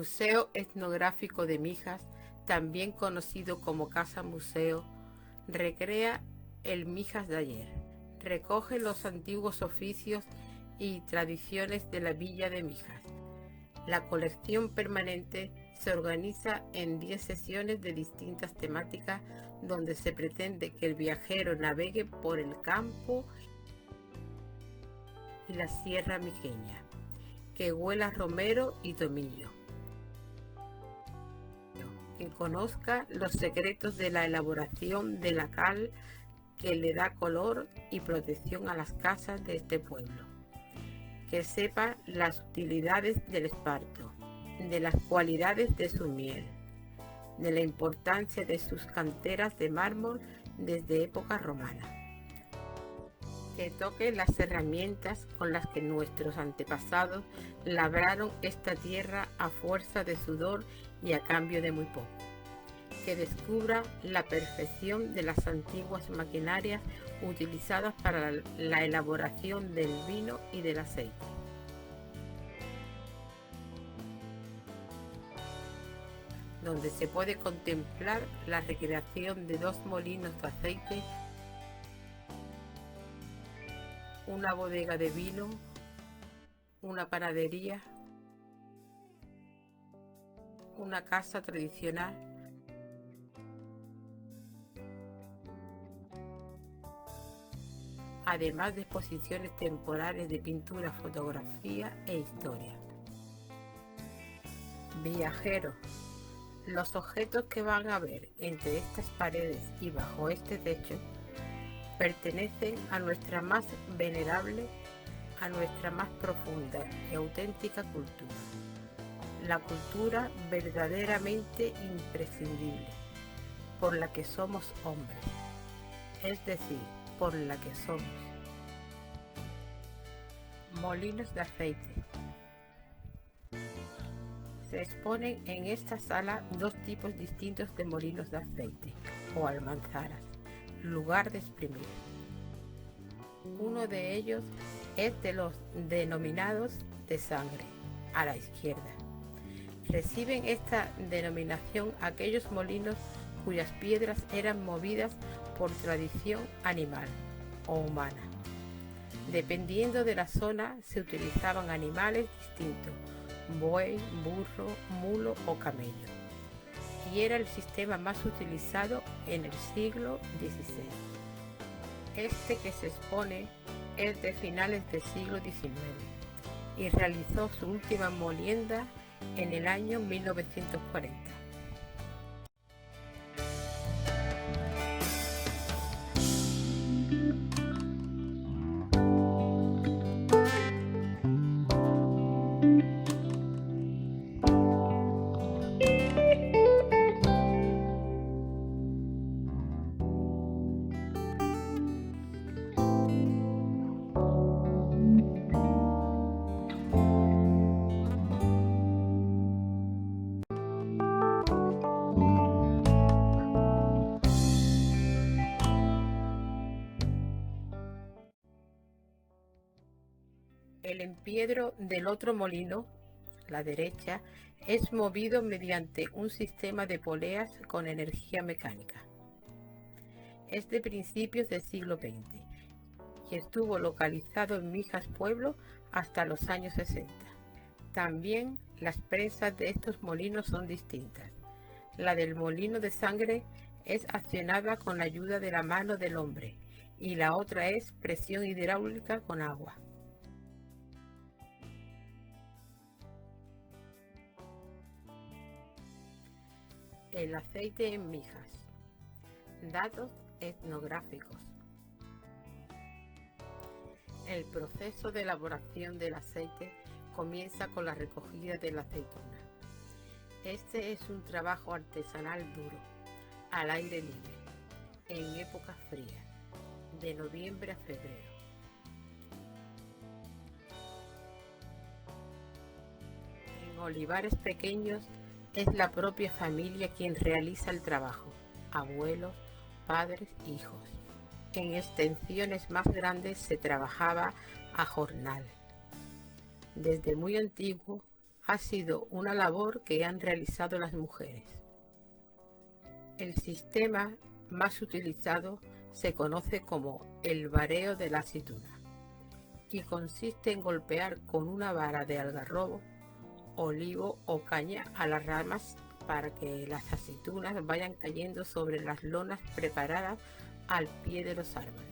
Museo Etnográfico de Mijas, también conocido como Casa Museo, recrea el Mijas de ayer. Recoge los antiguos oficios y tradiciones de la villa de Mijas. La colección permanente se organiza en 10 sesiones de distintas temáticas donde se pretende que el viajero navegue por el campo y la sierra mijeña, que huela romero y tomillo, que conozca los secretos de la elaboración de la cal que le da color y protección a las casas de este pueblo, que sepa las utilidades del esparto, de las cualidades de su miel, de la importancia de sus canteras de mármol desde época romana, que toque las herramientas con las que nuestros antepasados labraron esta tierra a fuerza de sudor y a cambio de muy poco, que descubra la perfección de las antiguas maquinarias utilizadas para la elaboración del vino y del aceite, donde se puede contemplar la recreación de 2 molinos de aceite, una bodega de vino, una panadería, una casa tradicional, además de exposiciones temporales de pintura, fotografía e historia. Viajero, los objetos que van a ver entre estas paredes y bajo este techo pertenecen a nuestra más venerable, a nuestra más profunda y auténtica cultura. La cultura verdaderamente imprescindible, por la que somos hombres, es decir, por la que somos. Molinos de aceite. Se exponen en esta sala 2 tipos distintos de molinos de aceite, o almanzaras, lugar de exprimir. Uno de ellos es de los denominados de sangre, a la izquierda. Reciben esta denominación aquellos molinos cuyas piedras eran movidas por tradición animal o humana. Dependiendo de la zona se utilizaban animales distintos, buey, burro, mulo o camello, y era el sistema más utilizado en el siglo XVI. Este que se expone es de finales del siglo XIX y realizó su última molienda en el año 1940. El empiedro del otro molino, la derecha, es movido mediante un sistema de poleas con energía mecánica. Es de principios del siglo XX y estuvo localizado en Mijas Pueblo hasta los años 60. También las presas de estos molinos son distintas. La del molino de sangre es accionada con la ayuda de la mano del hombre y la otra es presión hidráulica con agua. El aceite en Mijas. Datos etnográficos. El proceso de elaboración del aceite comienza con la recogida de la aceituna. Este es un trabajo artesanal duro, al aire libre, en época fría, de noviembre a febrero. En olivares pequeños es la propia familia quien realiza el trabajo, abuelos, padres, hijos. En extensiones más grandes se trabajaba a jornal. Desde muy antiguo, ha sido una labor que han realizado las mujeres. El sistema más utilizado se conoce como el vareo de la aceituna y consiste en golpear con una vara de algarrobo, olivo o caña a las ramas para que las aceitunas vayan cayendo sobre las lonas preparadas al pie de los árboles.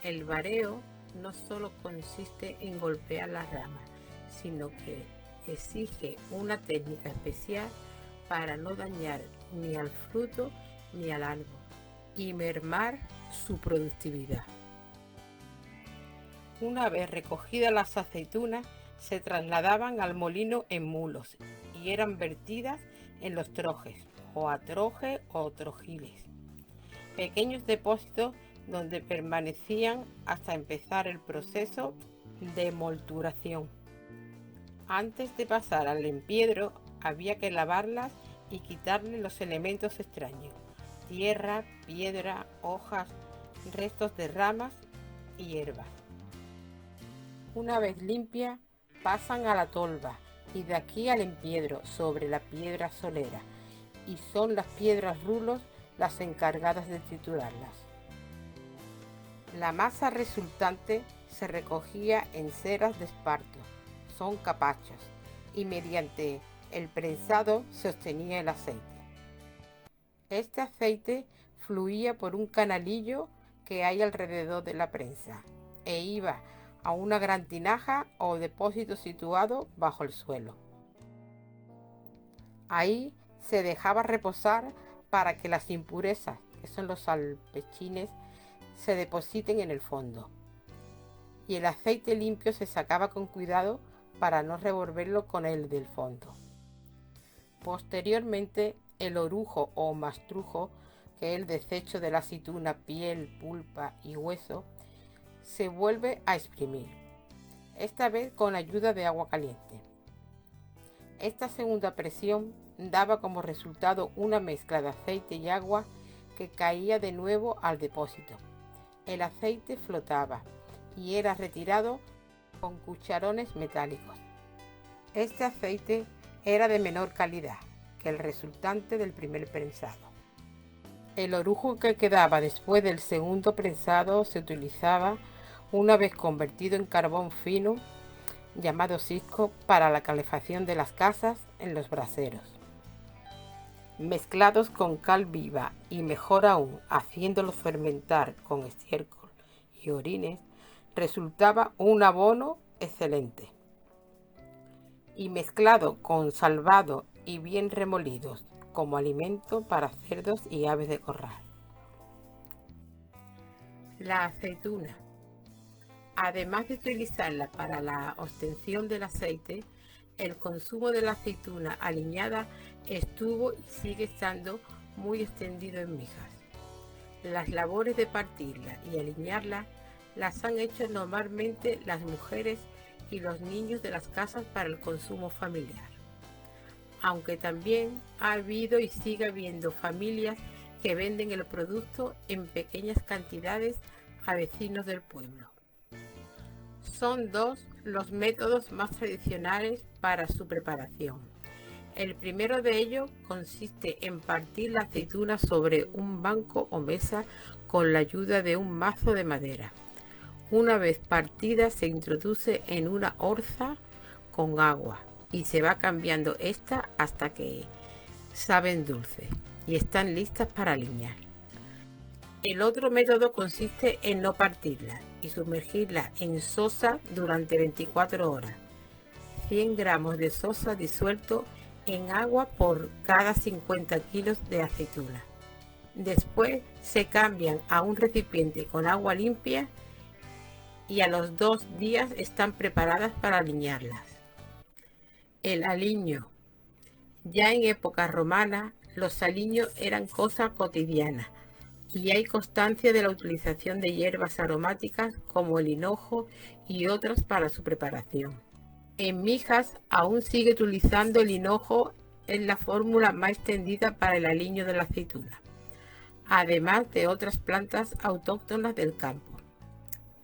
El vareo no solo consiste en golpear las ramas, sino que exige una técnica especial para no dañar ni al fruto ni al árbol y mermar su productividad. Una vez recogidas las aceitunas, se trasladaban al molino en mulos y eran vertidas en los trojes o atroje o trojiles, pequeños depósitos donde permanecían hasta empezar el proceso de molturación. Antes de pasar al empiedro había que lavarlas y quitarle los elementos extraños: tierra, piedra, hojas, restos de ramas y hierbas. Una vez limpia, pasan a la tolva y de aquí al empiedro sobre la piedra solera, y son las piedras rulos las encargadas de triturarlas. La masa resultante se recogía en ceras de esparto, son capachos, y mediante el prensado se obtenía el aceite. Este aceite fluía por un canalillo que hay alrededor de la prensa e iba a una gran tinaja o depósito situado bajo el suelo. Ahí se dejaba reposar para que las impurezas, que son los salpechines, se depositen en el fondo, y el aceite limpio se sacaba con cuidado para no revolverlo con el del fondo. Posteriormente, el orujo o mastrujo, que es el desecho de la aceituna, piel, pulpa y hueso, se vuelve a exprimir, esta vez con ayuda de agua caliente. Esta segunda presión daba como resultado una mezcla de aceite y agua que caía de nuevo al depósito. El aceite flotaba y era retirado con cucharones metálicos. Este aceite era de menor calidad que el resultante del primer prensado. El orujo que quedaba después del segundo prensado se utilizaba una vez convertido en carbón fino, llamado cisco, para la calefacción de las casas en los braseros. Mezclados con cal viva y mejor aún haciéndolos fermentar con estiércol y orines, resultaba un abono excelente. Y mezclado con salvado y bien remolidos como alimento para cerdos y aves de corral. La aceituna. Además de utilizarla para la obtención del aceite, el consumo de la aceituna aliñada estuvo y sigue estando muy extendido en Mijas. Las labores de partirla y aliñarla las han hecho normalmente las mujeres y los niños de las casas para el consumo familiar, aunque también ha habido y sigue habiendo familias que venden el producto en pequeñas cantidades a vecinos del pueblo. Son dos los métodos más tradicionales para su preparación. El primero de ellos consiste en partir la aceituna sobre un banco o mesa con la ayuda de un mazo de madera. Una vez partida se introduce en una orza con agua y se va cambiando esta hasta que saben dulces y están listas para aliñar. El otro método consiste en no partirla y sumergirla en sosa durante 24 horas. 100 gramos de sosa disuelto en agua por cada 50 kilos de aceituna. Después se cambian a un recipiente con agua limpia y a los 2 días están preparadas para aliñarlas. El aliño. Ya en época romana, los aliños eran cosa cotidiana y hay constancia de la utilización de hierbas aromáticas como el hinojo y otras para su preparación. En Mijas aún sigue utilizando el hinojo, es la fórmula más extendida para el aliño de la aceituna, además de otras plantas autóctonas del campo.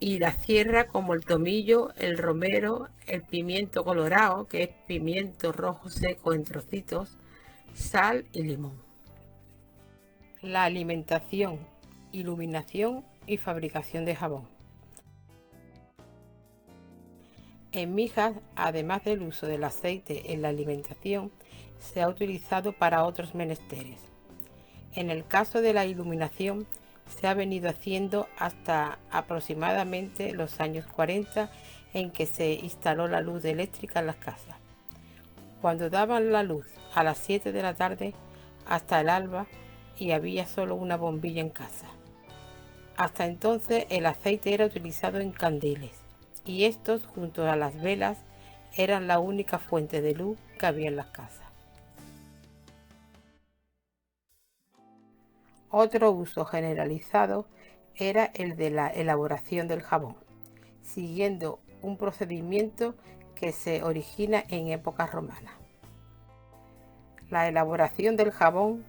y la sierra como el tomillo, el romero, el pimiento colorado, que es pimiento rojo seco en trocitos, sal y limón. La alimentación, iluminación y fabricación de jabón. En Mijas, además del uso del aceite en la alimentación, se ha utilizado para otros menesteres. En el caso de la iluminación, se ha venido haciendo hasta aproximadamente los años 40, en que se instaló la luz eléctrica en las casas. Cuando daban la luz a las 7 de la tarde hasta el alba y había solo una bombilla en casa. Hasta entonces el aceite era utilizado en candiles y estos, junto a las velas, eran la única fuente de luz que había en las casas. Otro uso generalizado era el de la elaboración del jabón, siguiendo un procedimiento que se origina en épocas romanas. La elaboración del jabón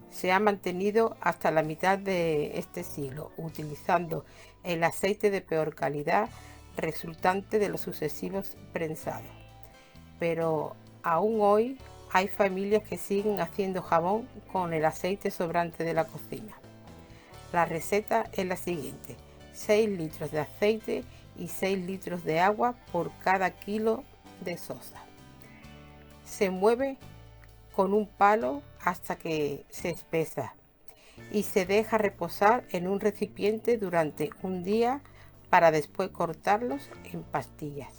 se ha mantenido hasta la mitad de este siglo, utilizando el aceite de peor calidad resultante de los sucesivos prensados. Pero aún hoy hay familias que siguen haciendo jabón con el aceite sobrante de la cocina. La receta es la siguiente: 6 litros de aceite y 6 litros de agua por cada kilo de sosa. Se mueve con un palo hasta que se espesa y se deja reposar en un recipiente durante un día para después cortarlos en pastillas.